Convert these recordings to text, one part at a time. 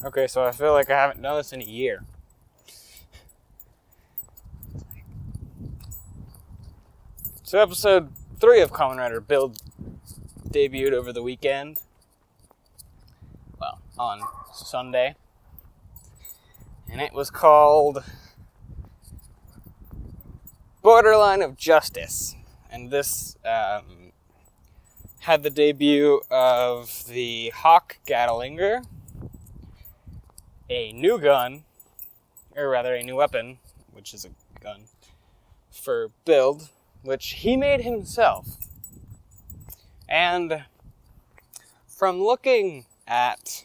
Okay, so I feel like I haven't done this in a year. So episode 3 of Kamen Rider Build debuted over the weekend. Well, on Sunday. And it was called Borderline of Justice. And this had the debut of the Hawk Gatlinger, a new gun, or rather a new weapon, which is a gun, for Build, which he made himself. And from looking at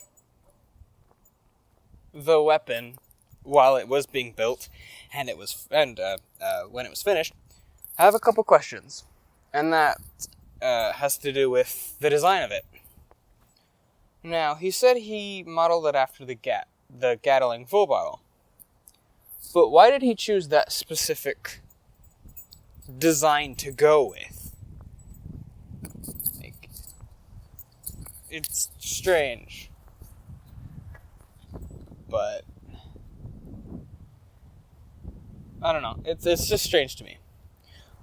the weapon while it was being built, and when it was finished, I have a couple questions, and that has to do with the design of it. Now, he said he modeled it after the Gatling full bottle, but why did he choose that specific design to go with? Like, it's strange, but I don't know. It's just strange to me.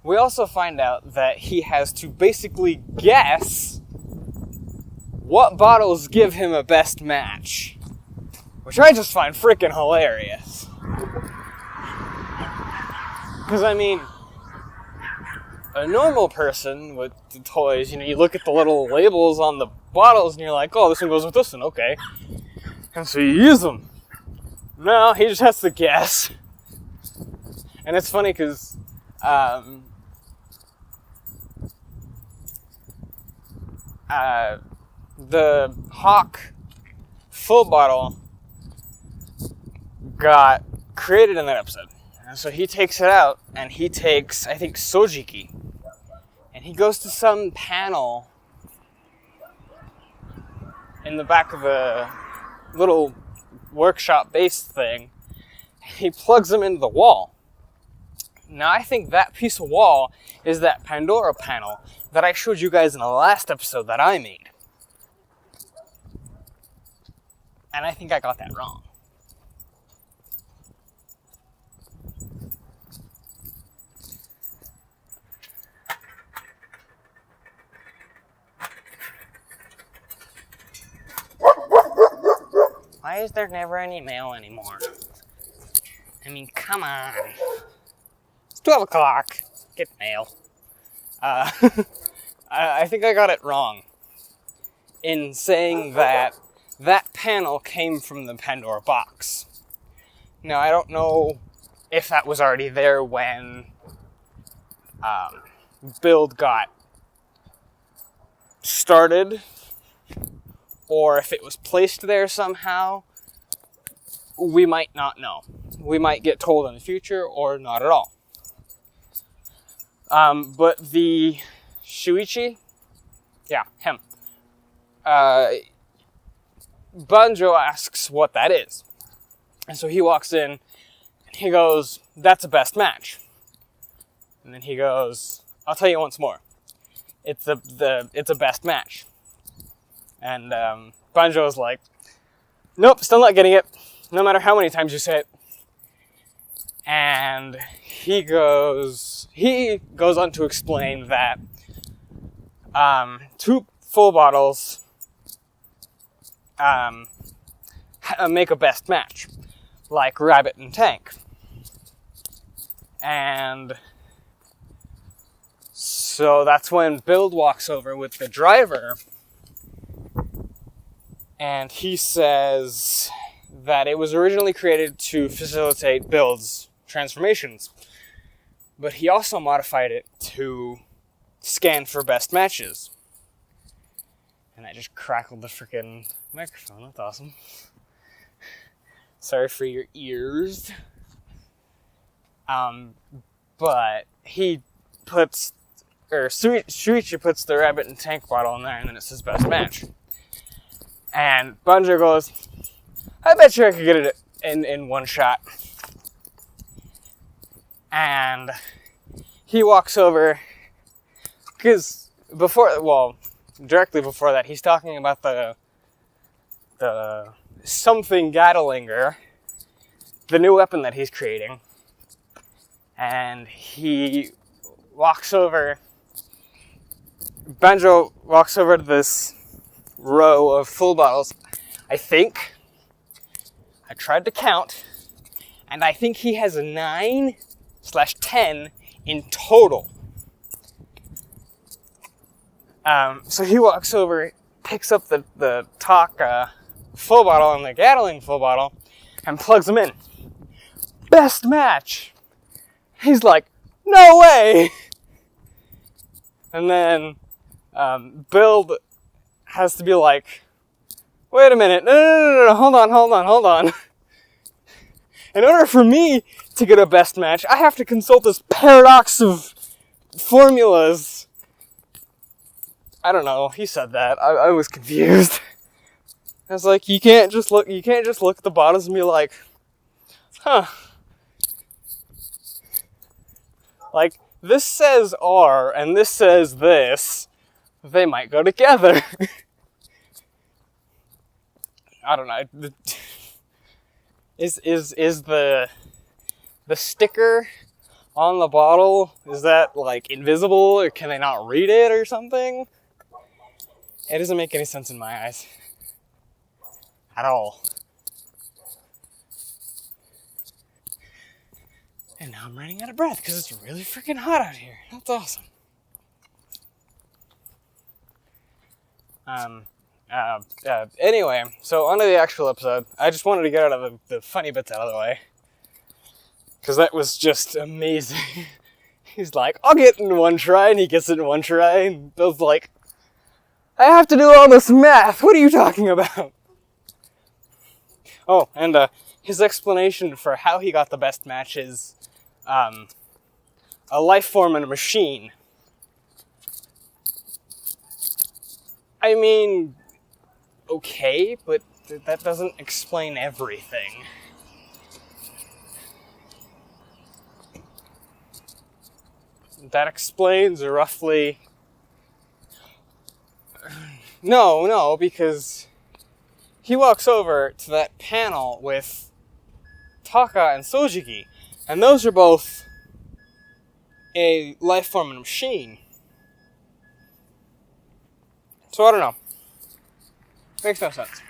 We also find out that he has to basically guess what bottles give him a best match, which I just find freaking hilarious. Because, I mean, a normal person with the toys, you look at the little labels on the bottles and you're like, oh, this one goes with this one, okay. And so you use them. No, he just has to guess. And it's funny because the Hawk full bottle got created in that episode. And so he takes it out, and he takes, I think, Sojiki. And he goes to some panel in the back of a little workshop-based thing. He plugs them into the wall. Now, I think that piece of wall is that Pandora panel that I showed you guys in the last episode that I made. And I think I got that wrong. Why is there never any mail anymore? I mean, come on. 12 o'clock. Get mail. I think I got it wrong in saying that panel came from the Pandora box. Now, I don't know if that was already there when Build got started, or if it was placed there somehow. We might not know. We might get told in the future, or not at all. But the Shuichi, yeah, him. Banjo asks what that is. And so he walks in, and he goes, that's a best match. And then he goes, I'll tell you once more. It's a best match. And Banjo's like, nope, still not getting it, no matter how many times you say it. And he goes on to explain that 2 full bottles make a best match, like Rabbit and Tank. And so that's when Build walks over with the driver, and he says that it was originally created to facilitate Build's transformations, but he also modified it to scan for best matches. And I just crackled the freaking microphone. That's awesome. Sorry for your ears. But he puts, or Shuichi puts the Rabbit and Tank bottle in there, and then it says best match. And Banjo goes, I bet you I could get it in one shot. And he walks over, because directly before that, he's talking about something Gatlinger, the new weapon that he's creating, and he walks over. Banjo walks over to this row of full bottles. I tried to count, and I think he has 9/10 in total. So he walks over, picks up the Taka full bottle and the Gatling full bottle, and plugs them in. Best match! He's like, no way! And then Build has to be like, wait a minute, no, hold on. In order for me to get a best match, I have to consult this paradox of formulas. I don't know, he said that. I was confused. I was like, you can't just look at the bottles and be like, huh. Like, this says R and this says this. They might go together. I don't know. Is the sticker on the bottle, is that like invisible, or can they not read it or something? It doesn't make any sense in my eyes. At all. And now I'm running out of breath because it's really freaking hot out here. That's awesome. Anyway, so on to the actual episode. I just wanted to get out of the funny bits out of the way, because that was just amazing. He's like, I'll get it in one try, and he gets it in one try, and Bill's like, I have to do all this math, what are you talking about? Oh, and his explanation for how he got the best match is a life form in a machine. I mean, okay, but that doesn't explain everything. That explains roughly... No, because he walks over to that panel with Taka and Sojiki, and those are both a life form in a machine. So I don't know. Makes no sense.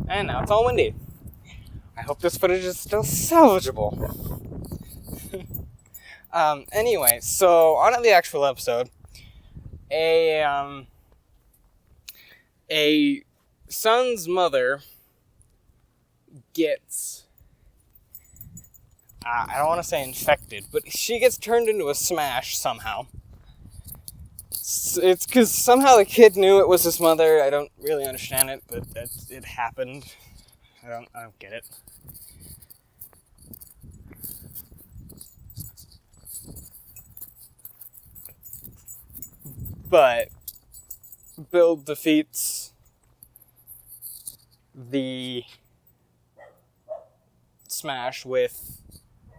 And now it's all windy. I hope this footage is still salvageable. Anyway, so on to the actual episode. A son's mother gets... I don't want to say infected, but she gets turned into a smash somehow. It's because somehow the kid knew it was his mother. I don't really understand it, but it happened. I don't get it. But Bill defeats the smash with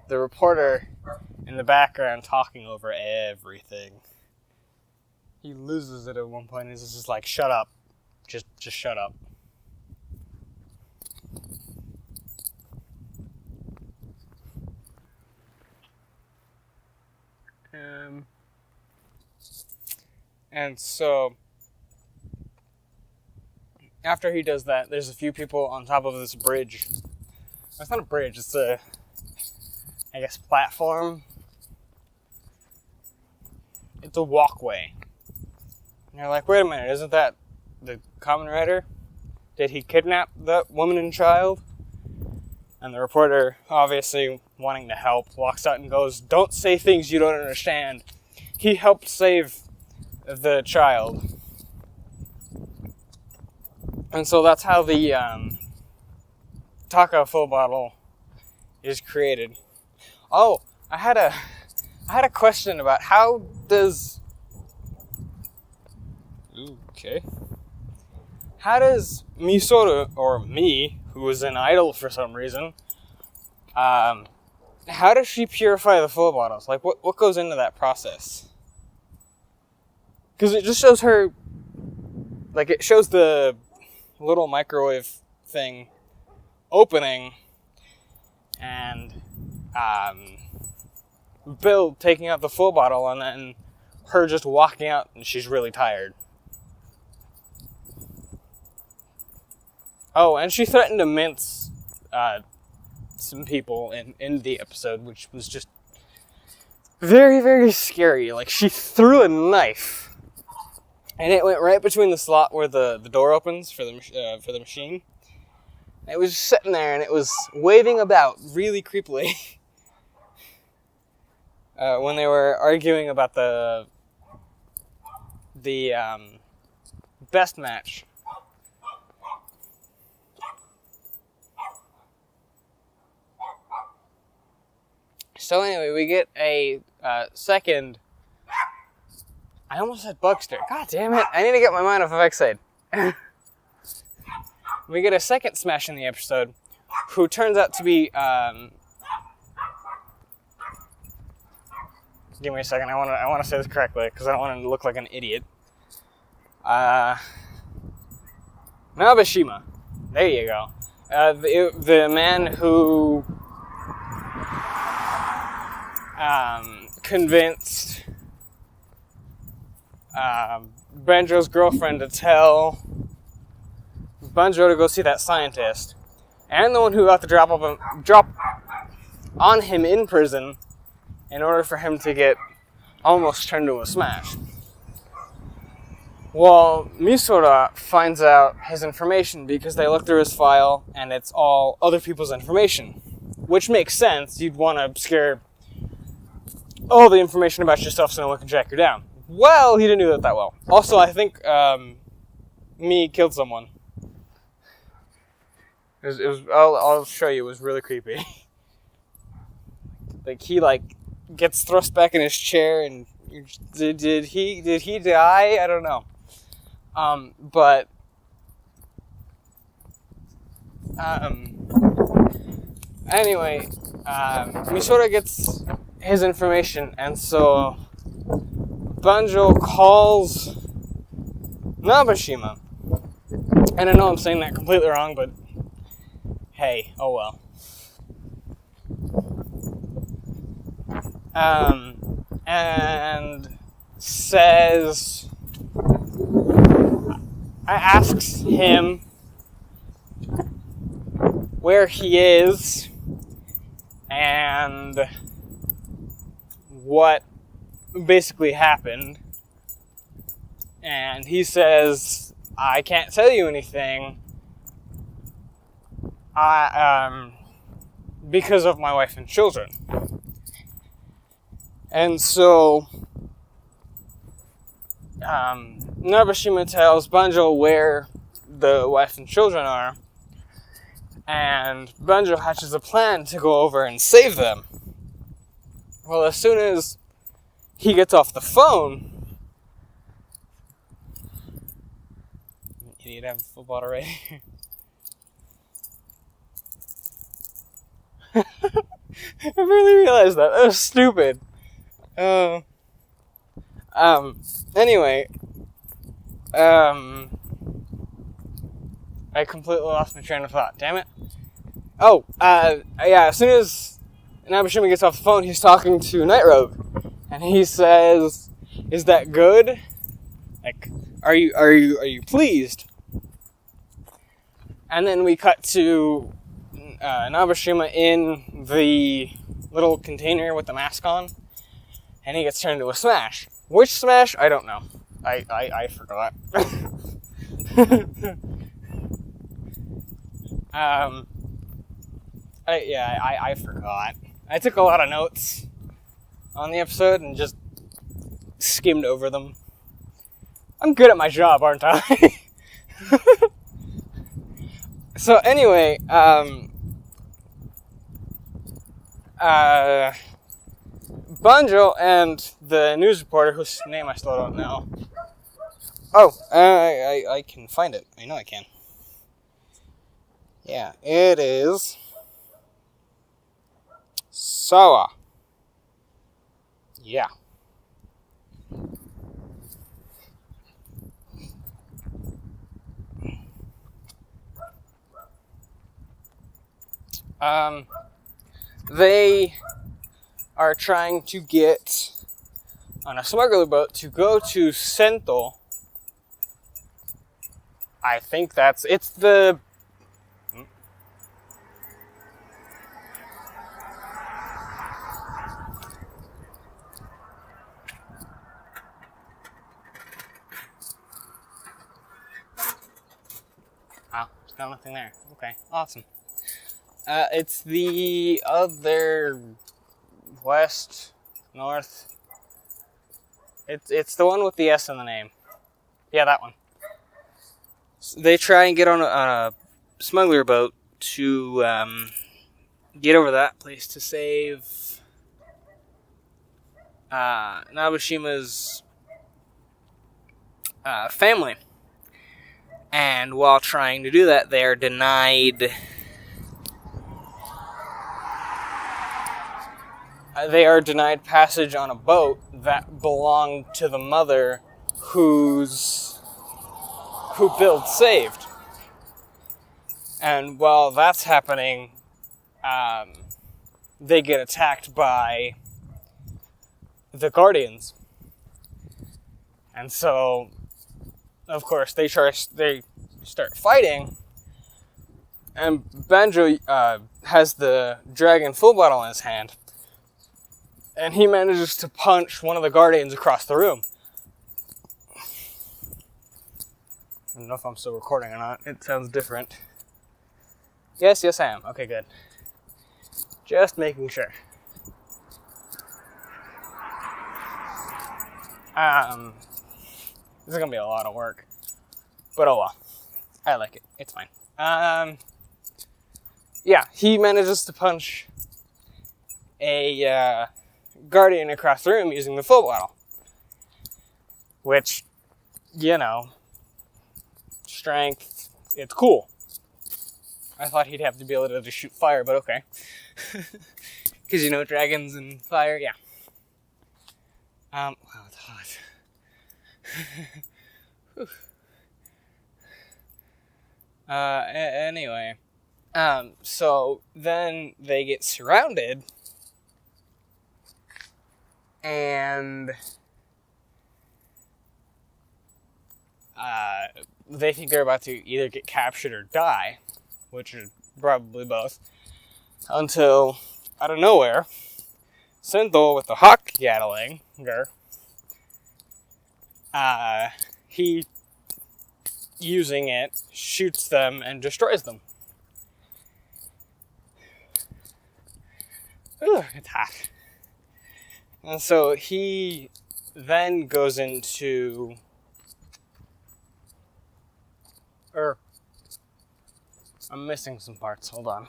the reporter in the background talking over everything. He loses it at one point and is just like, shut up. Just shut up. And so, after he does that, there's a few people on top of this bridge. It's not a bridge, it's a, I guess, platform. It's a walkway. And you're like, wait a minute, isn't that the Kamen Rider? Did he kidnap that woman and child? And the reporter, obviously wanting to help, walks out and goes, don't say things you don't understand. He helped save the child. And so that's how the Taka full bottle is created. Oh, I had a question about how does Misoru, or me, who is an idol for some reason, how does she purify the full bottles? Like, what goes into that process? Because it just shows her, like, it shows the little microwave thing opening, and Bill taking out the full bottle, and then her just walking out, and she's really tired. Oh, and she threatened to mince some people in the episode, which was just very, very scary. Like, she threw a knife, and it went right between the slot where the door opens for the machine. It was just sitting there, and it was waving about really creepily. When they were arguing about the best match. So anyway, we get a second... I almost said Bugster. God damn it. I need to get my mind off of X-Aid. We get a second Smash in the episode, who turns out to be... Give me a second. I want to say this correctly, because I don't want to look like an idiot. Nabashima. There you go. The man who... convinced Banjo's girlfriend to tell Banjo to go see that scientist, and the one who got the drop on him in prison in order for him to get almost turned into a Smash. Well, Misora finds out his information because they look through his file and it's all other people's information, which makes sense. You'd want to scare all the information about yourself so no one can track you down. Well, he didn't do that well. Also, I think me killed someone. I'll show you. It was really creepy. Like, he gets thrust back in his chair, and did he die? I don't know. But anyway, Misora gets his information, and so Banjo calls Nabashima. And I know I'm saying that completely wrong, but hey, oh well. And says, asks him where he is and what basically happened. And he says, I can't tell you anything. Because of my wife and children. And so, Nabashima tells Banjo where the wife and children are, and Banjo hatches a plan to go over and save them. Well, as soon as he gets off the phone, idiot, I have a full bottle right here. I really realized that. That was stupid. Anyway, I completely lost my train of thought. Damn it. Oh, yeah, as soon as Nabashima gets off the phone, he's talking to Night Rogue, and he says, "Is that good? Like, are you pleased?" And then we cut to Nabashima in the little container with the mask on, and he gets turned into a Smash. Which Smash? I don't know. I forgot. I forgot. I took a lot of notes on the episode and just skimmed over them. I'm good at my job, aren't I? So anyway, Banjo and the news reporter, whose name I still don't know. Oh, I can find it. I know I can. Yeah, it is Sawa. Yeah. They are trying to get on a smuggler boat to go to Sento. I think it's the... Oh, there's got nothing there. Okay, awesome. It's the other west, north. It's the one with the S in the name. Yeah, that one. So they try and get on a smuggler boat to get over that place to save Nabushima's family. And while trying to do that, they are denied... They are denied passage on a boat that belonged to the mother who Bill saved. And while that's happening, they get attacked by the Guardians. And so, of course, they start fighting, and Banjo has the dragon full bottle in his hand, and he manages to punch one of the Guardians across the room. I don't know if I'm still recording or not. It sounds different. Yes, I am. Okay, good. Just making sure. This is gonna be a lot of work, but oh well. I like it. It's fine. Yeah, he manages to punch a Guardian across the room using the full bottle, which, strength. It's cool. I thought he'd have to be able to just shoot fire, but okay. Because dragons and fire, yeah. Wow, it's hot. Anyway. So then they get surrounded, and they think they're about to either get captured or die, which are probably both, until, out of nowhere, Sento with the hawk Gatling, he, using it, shoots them and destroys them. Ooh, it's hot. And so he then goes into... I'm missing some parts, hold on.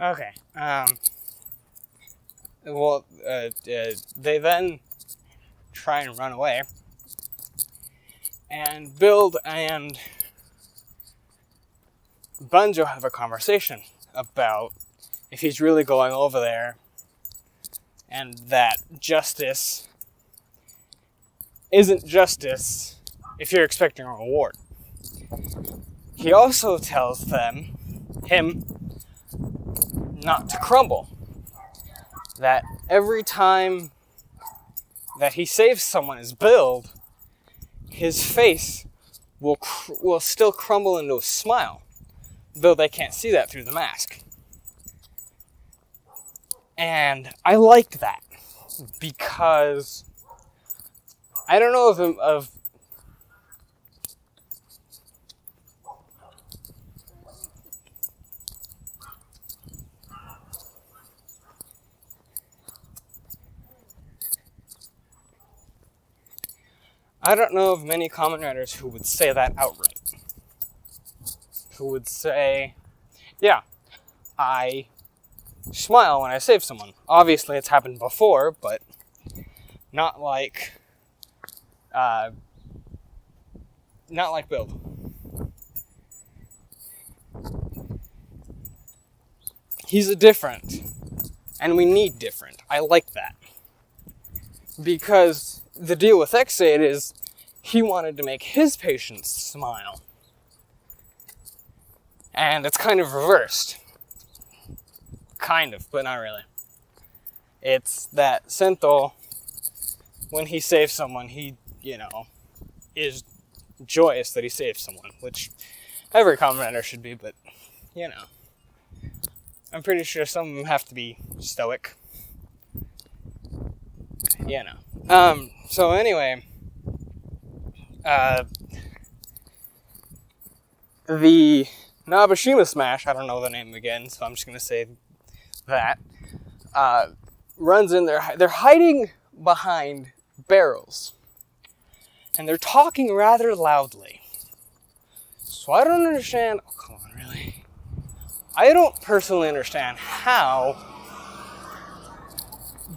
Okay, they then try and run away, and Build and Banjo have a conversation about if he's really going over there, and that justice isn't justice if you're expecting a reward. He also tells him, not to crumble. That every time that he saves someone as Build, his face will still crumble into a smile, though they can't see that through the mask. And I like that, because I don't know of I don't know of many Kamen Riders who would say that outright. Who would say, yeah, I smile when I save someone. Obviously it's happened before, but not like Not like Build. He's a different, and we need different. I like that. Because the deal with X8 is he wanted to make his patients smile. And it's kind of reversed. Kind of, but not really. It's that Senthol, when he saves someone, he, is joyous that he saved someone, which every commander should be, but, I'm pretty sure some of them have to be stoic. So anyway, the Nabashima Smash, I don't know the name again, so I'm just going to say that, runs in there. They're hiding behind barrels, and they're talking rather loudly. So I don't understand, oh come on, really? I don't personally understand how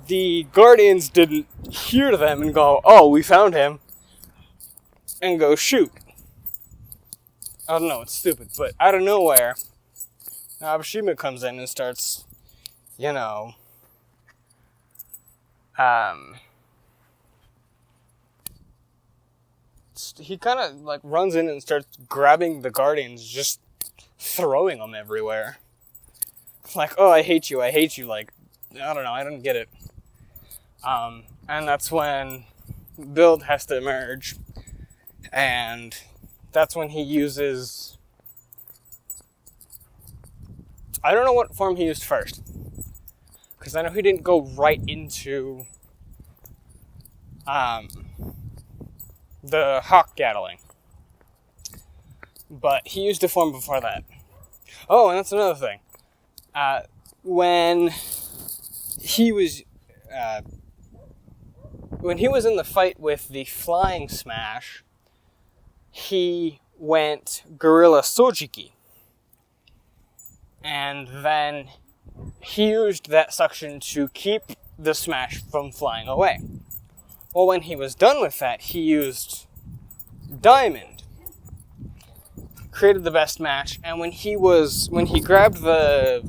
the Guardians didn't hear them and go, oh, we found him, and go shoot. I don't know, it's stupid, but out of nowhere, Nabashima comes in and starts, he kind of like runs in and starts grabbing the Guardians, just throwing them everywhere. Like, oh, I hate you, like, I don't know, I don't get it. And that's when Build has to emerge, and that's when he uses, I don't know what form he used first, because I know he didn't go right into the Hawk Gatling, but he used a form before that. Oh, and that's another thing. When he was in the fight with the Flying Smash, he went Gorilla Sojiki. And then he used that suction to keep the Smash from flying away. Well, when he was done with that, he used Diamond. Created the best match, and when he grabbed the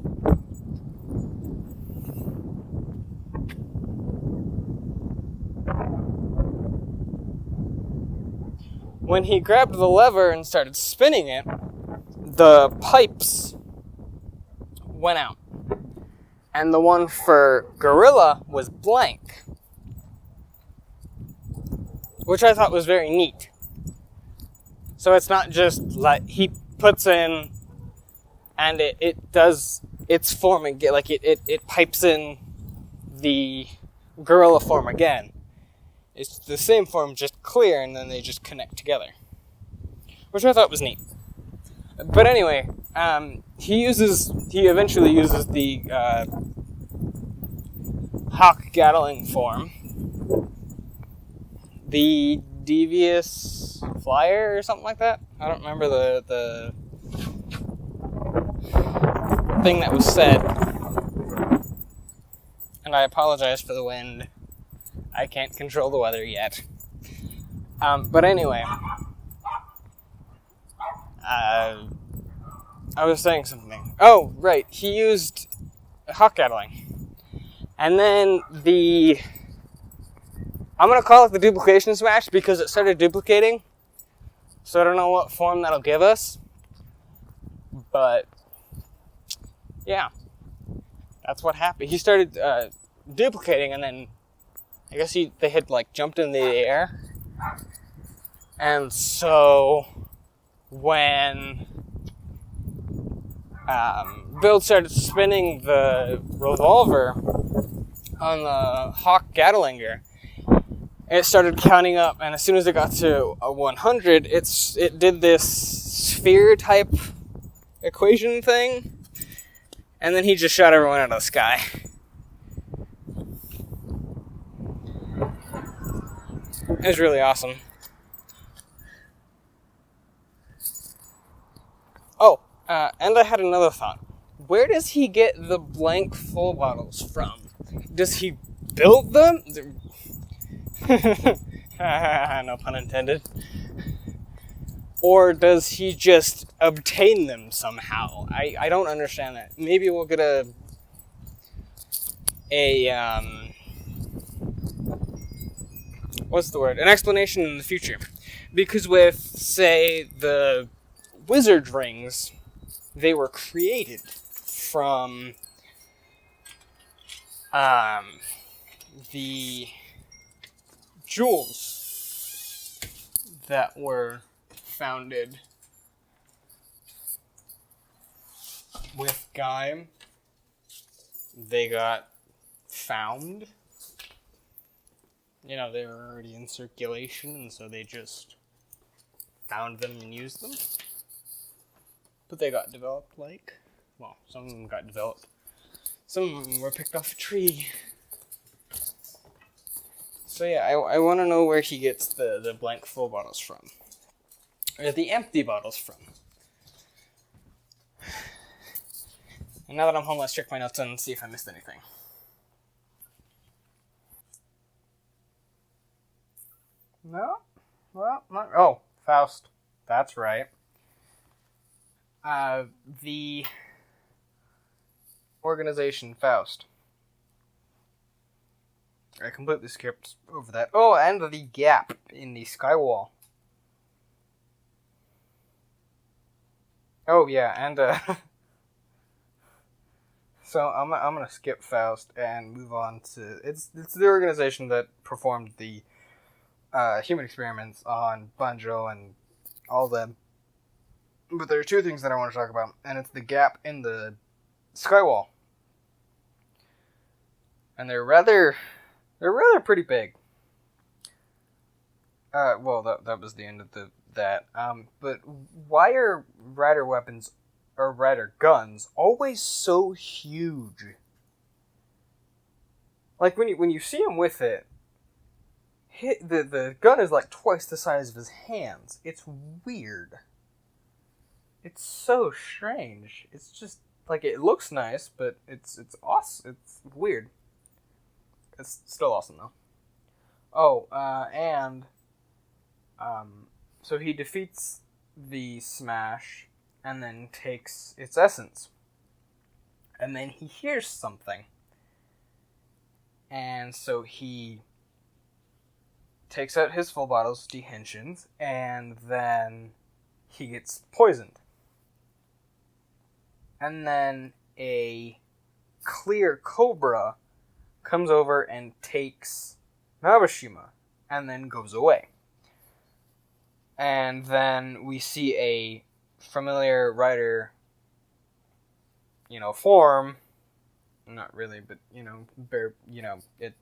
lever and started spinning it, the pipes went out. And the one for Gorilla was blank, which I thought was very neat. So it's not just like he puts in and it does its form again, like it pipes in the Gorilla form again. It's the same form, just clear, and then they just connect together, which I thought was neat. But anyway, he eventually uses the Hawk Gatling form, the Devious Flyer or something like that. I don't remember the thing that was said, and I apologize for the wind. I can't control the weather yet. But anyway, I was saying something. Oh, right, he used Hawk Gatling. And then I'm going to call it the duplication smash because it started duplicating. So I don't know what form that'll give us. But, yeah. That's what happened. He started duplicating, and then I guess they had jumped in the air. And so when Build started spinning the revolver on the Hawk Gatlinger, it started counting up, and as soon as it got to 100, it did this sphere type equation thing, and then he just shot everyone out of the sky. It was really awesome. Oh, and I had another thought. Where does he get the blank full bottles from? Does he build them? No pun intended. Or does he just obtain them somehow? I don't understand that. Maybe we'll get what's the word? An explanation in the future. Because with, say, the wizard rings, they were created from the jewels that were founded with Gaim. They got found. You know, they were already in circulation, and so they just found them and used them. But they got developed well, some of them got developed. Some of them were picked off a tree. So yeah, I want to know where he gets the blank full bottles from. Or the empty bottles from. And now that I'm home, let's check my notes and see if I missed anything. No? Well, not... Oh, Faust. That's right. The organization Faust. I completely skipped over that. Oh, and the gap in the skywall. Oh, yeah, and, so I'm gonna skip Faust and move on to... It's the organization that performed the human experiments on Banjo and all them. But there are two things that I want to talk about, and it's the gap in the skywall. And they're rather pretty big. Well, that was the end of that. But why are rider weapons or rider guns always so huge? Like when you see him with it, the gun is like twice the size of his hands. It's weird. It's so strange. It's just like it looks nice, but it's awesome. It's weird. It's still awesome though. Oh, so he defeats the Smash and then takes its essence. And then he hears something. And so he takes out his full bottles, dehensions, and then he gets poisoned. And then a clear cobra comes over and takes Nabashima and then goes away. And then we see a familiar rider, form, not really, but, it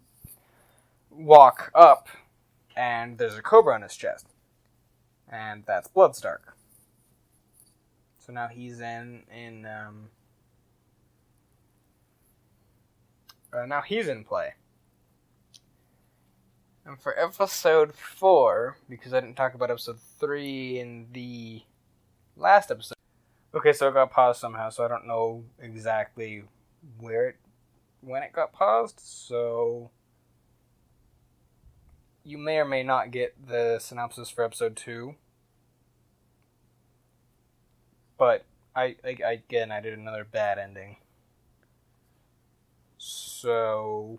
walk up, and there's a cobra on his chest. And that's Bloodstark. So now he's now he's in play. And for episode 4, because I didn't talk about episode 3 in the last episode. Okay, so it got paused somehow, so I don't know exactly when it got paused, so you may or may not get the synopsis for episode 2. But I did another bad ending. So